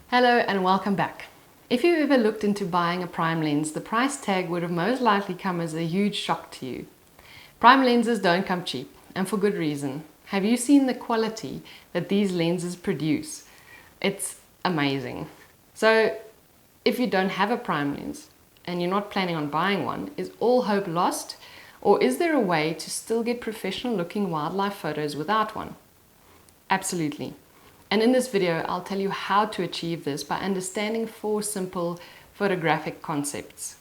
Hello and welcome back. If you ever looked into buying a prime lens, the price tag would have most likely come as a huge shock to you. Prime lenses don't come cheap, and for good reason. Have you seen the quality that these lenses produce? It's amazing. So if you don't have a prime lens and you're not planning on buying one, is all hope lost? Or is there a way to still get professional looking wildlife photos without one? Absolutely. And in this video, I'll tell you how to achieve this by understanding 4 simple photographic concepts.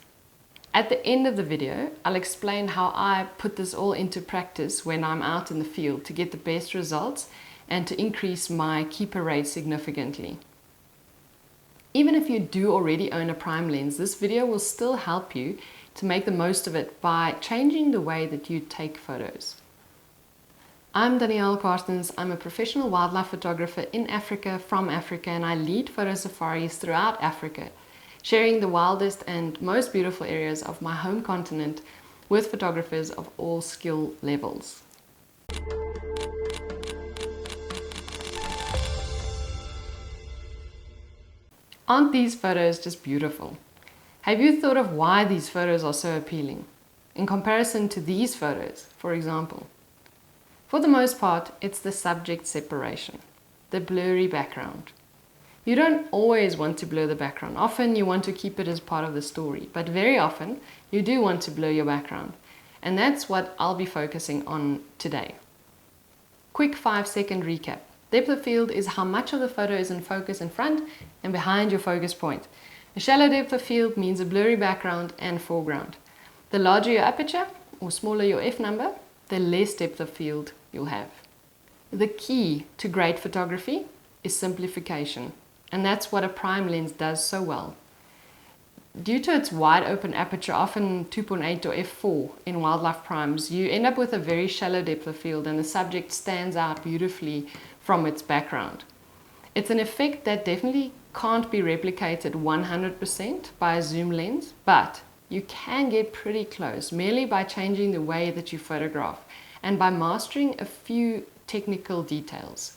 At the end of the video, I'll explain how I put this all into practice when I'm out in the field to get the best results and to increase my keeper rate significantly. Even if you do already own a prime lens, this video will still help you to make the most of it by changing the way that you take photos. I'm Danielle. I'm a professional wildlife photographer in Africa, from Africa, and I lead photo safaris throughout Africa, sharing the wildest and most beautiful areas of my home continent with photographers of all skill levels. Aren't these photos just beautiful? Have you thought of why these photos are so appealing in comparison to these photos, for example? For the most part, it's the subject separation, the blurry background. You don't always want to blur the background. Often you want to keep it as part of the story, but very often you do want to blur your background. And that's what I'll be focusing on today. Quick 5-second recap. Depth of field is how much of the photo is in focus in front and behind your focus point. A shallow depth of field means a blurry background and foreground. The larger your aperture, or smaller your f number, the less depth of field you'll have. The key to great photography is simplification, and that's what a prime lens does so well. Due to its wide open aperture, often 2.8 or f4 in wildlife primes, you end up with a very shallow depth of field and the subject stands out beautifully from its background. It's an effect that definitely can't be replicated 100% by a zoom lens, but you can get pretty close merely by changing the way that you photograph and by mastering a few technical details.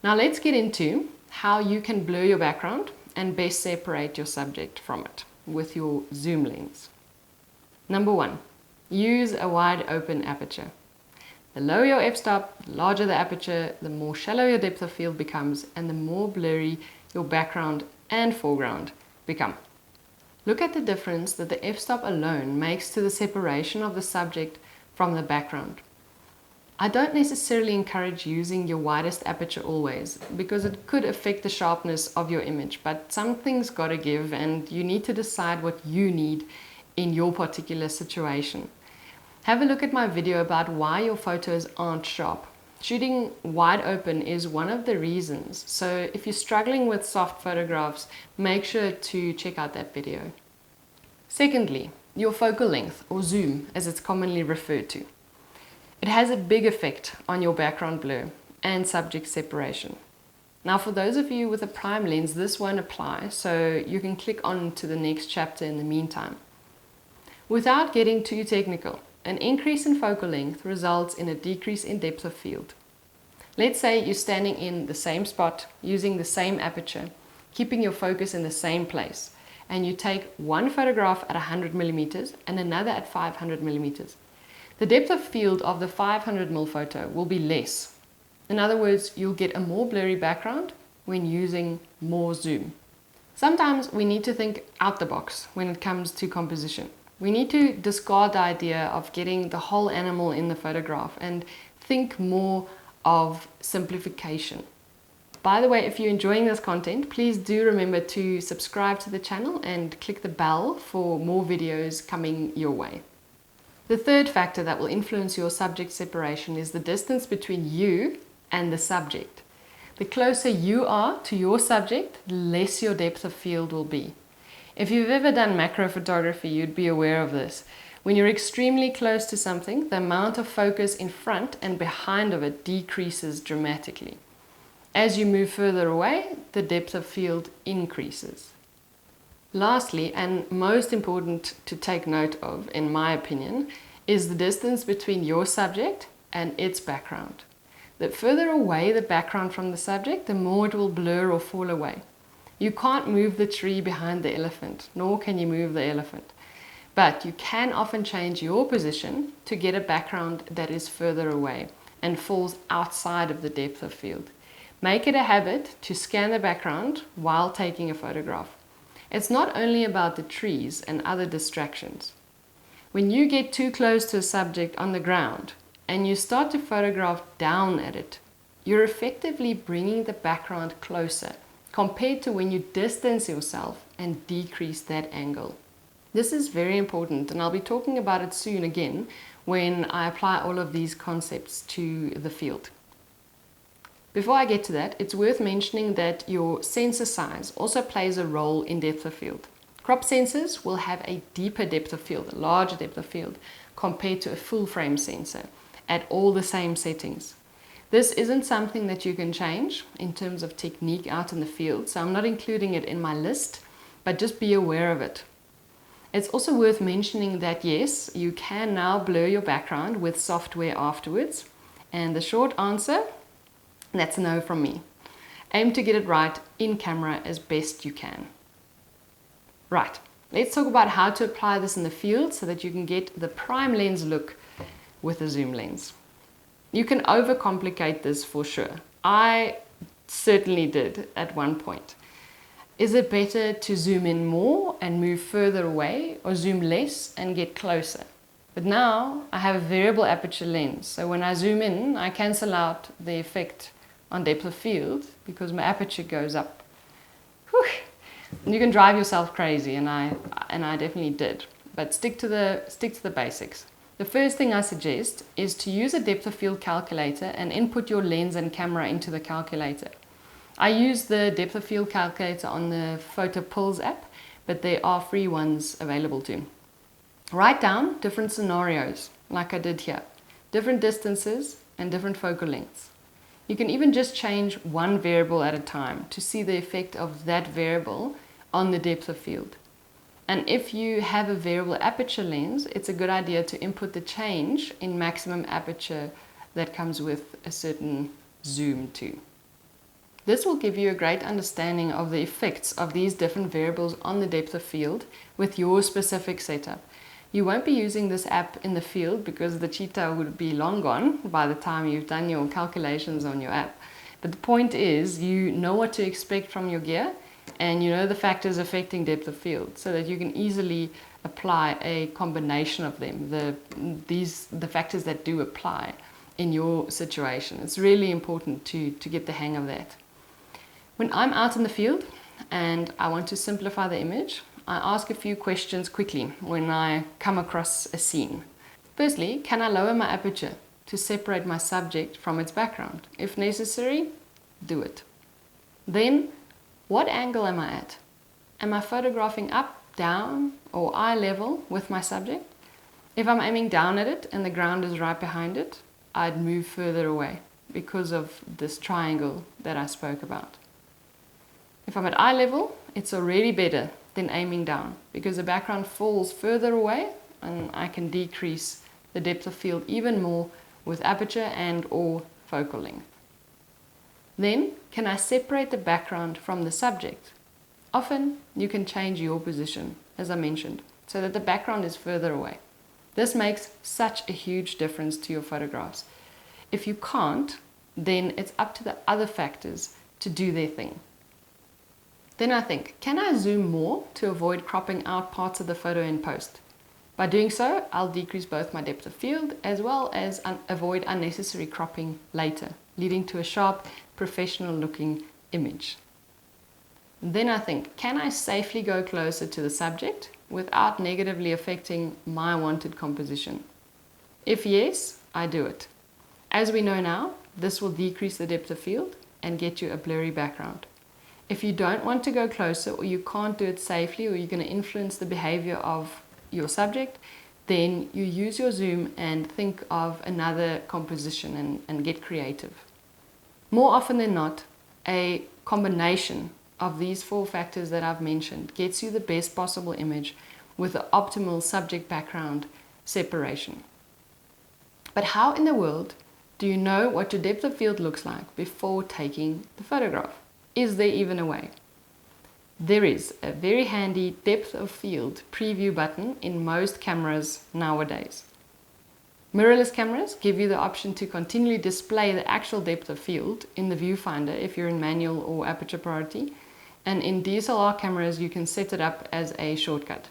Now let's get into how you can blur your background and best separate your subject from it with your zoom lens. Number 1, use a wide open aperture. The lower your f-stop, the larger the aperture, the more shallow your depth of field becomes and the more blurry your background and foreground become. Look at the difference that the f-stop alone makes to the separation of the subject from the background. I don't necessarily encourage using your widest aperture always because it could affect the sharpness of your image, but something's got to give and you need to decide what you need in your particular situation. Have a look at my video about why your photos aren't sharp. Shooting wide open is one of the reasons, so if you're struggling with soft photographs, make sure to check out that video. Secondly, your focal length, or zoom as it's commonly referred to. It has a big effect on your background blur and subject separation. Now for those of you with a prime lens, this won't apply, so you can click on to the next chapter in the meantime. Without getting too technical, an increase in focal length results in a decrease in depth of field. Let's say you're standing in the same spot, using the same aperture, keeping your focus in the same place, and you take one photograph at 100 millimeters and another at 500 millimeters. The depth of field of the 500 mm photo will be less. In other words, you'll get a more blurry background when using more zoom. Sometimes we need to think out the box when it comes to composition. We need to discard the idea of getting the whole animal in the photograph and think more of simplification. By the way, if you're enjoying this content, please do remember to subscribe to the channel and click the bell for more videos coming your way. The third factor that will influence your subject separation is the distance between you and the subject. The closer you are to your subject, the less your depth of field will be. If you've ever done macro photography, you'd be aware of this. When you're extremely close to something, the amount of focus in front and behind of it decreases dramatically. As you move further away, the depth of field increases. Lastly, and most important to take note of, in my opinion, is the distance between your subject and its background. The further away the background from the subject, the more it will blur or fall away. You can't move the tree behind the elephant, nor can you move the elephant. But you can often change your position to get a background that is further away and falls outside of the depth of field. Make it a habit to scan the background while taking a photograph. It's not only about the trees and other distractions. When you get too close to a subject on the ground and you start to photograph down at it, you're effectively bringing the background closer compared to when you distance yourself and decrease that angle. This is very important, and I'll be talking about it soon again when I apply all of these concepts to the field. Before I get to that, it's worth mentioning that your sensor size also plays a role in depth of field. Crop sensors will have a deeper depth of field, a larger depth of field, compared to a full frame sensor at all the same settings. This isn't something that you can change in terms of technique out in the field, so I'm not including it in my list, but just be aware of it. It's also worth mentioning that yes, you can now blur your background with software afterwards, and the short answer, that's a no from me. Aim to get it right in camera as best you can. Right, let's talk about how to apply this in the field so that you can get the prime lens look with a zoom lens. You can overcomplicate this for sure. I certainly did at one point. Is it better to zoom in more and move further away, or zoom less and get closer? But now I have a variable aperture lens, so when I zoom in, I cancel out the effect on depth of field because my aperture goes up. Whew. You can drive yourself crazy, and I definitely did. But stick to the basics. The first thing I suggest is to use a depth of field calculator and input your lens and camera into the calculator. I use the depth of field calculator on the PhotoPills app, but there are free ones available too. Write down different scenarios, like I did here, different distances and different focal lengths. You can even just change one variable at a time to see the effect of that variable on the depth of field. And if you have a variable aperture lens, it's a good idea to input the change in maximum aperture that comes with a certain zoom too. This will give you a great understanding of the effects of these different variables on the depth of field with your specific setup. You won't be using this app in the field because the cheetah would be long gone by the time you've done your calculations on your app. But the point is, you know what to expect from your gear, and you know the factors affecting depth of field, so that you can easily apply a combination of them, the factors that do apply in your situation. It's really important to get the hang of that. When I'm out in the field and I want to simplify the image, I ask a few questions quickly when I come across a scene. Firstly, can I lower my aperture to separate my subject from its background? If necessary, do it. Then, what angle am I at? Am I photographing up, down, or eye level with my subject? If I'm aiming down at it and the ground is right behind it, I'd move further away because of this triangle that I spoke about. If I'm at eye level, it's already better than aiming down because the background falls further away and I can decrease the depth of field even more with aperture and or focal length. Then, can I separate the background from the subject? Often, you can change your position, as I mentioned, so that the background is further away. This makes such a huge difference to your photographs. If you can't, then it's up to the other factors to do their thing. Then I think, can I zoom more to avoid cropping out parts of the photo in post? By doing so, I'll decrease both my depth of field as well as avoid unnecessary cropping later, leading to a sharp, professional looking image. Then I think, can I safely go closer to the subject without negatively affecting my wanted composition? If yes, I do it. As we know now, this will decrease the depth of field and get you a blurry background. If you don't want to go closer, or you can't do it safely, or you're going to influence the behavior of your subject, then you use your zoom and think of another composition and get creative. More often than not, a combination of these four factors that I've mentioned gets you the best possible image with the optimal subject background separation. But how in the world do you know what your depth of field looks like before taking the photograph? Is there even a way? There is a very handy depth of field preview button in most cameras nowadays. Mirrorless cameras give you the option to continually display the actual depth of field in the viewfinder if you're in manual or aperture priority, and in DSLR cameras you can set it up as a shortcut.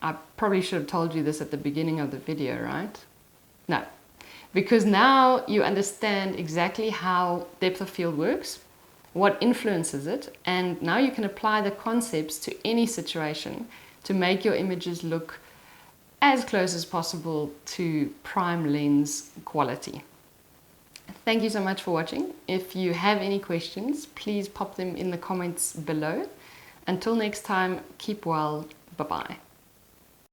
I probably should have told you this at the beginning of the video, right? No, because now you understand exactly how depth of field works, what influences it, and now you can apply the concepts to any situation to make your images look as close as possible to prime lens quality. Thank you so much for watching. If you have any questions, please pop them in the comments below. Until next time, keep well. Bye-bye.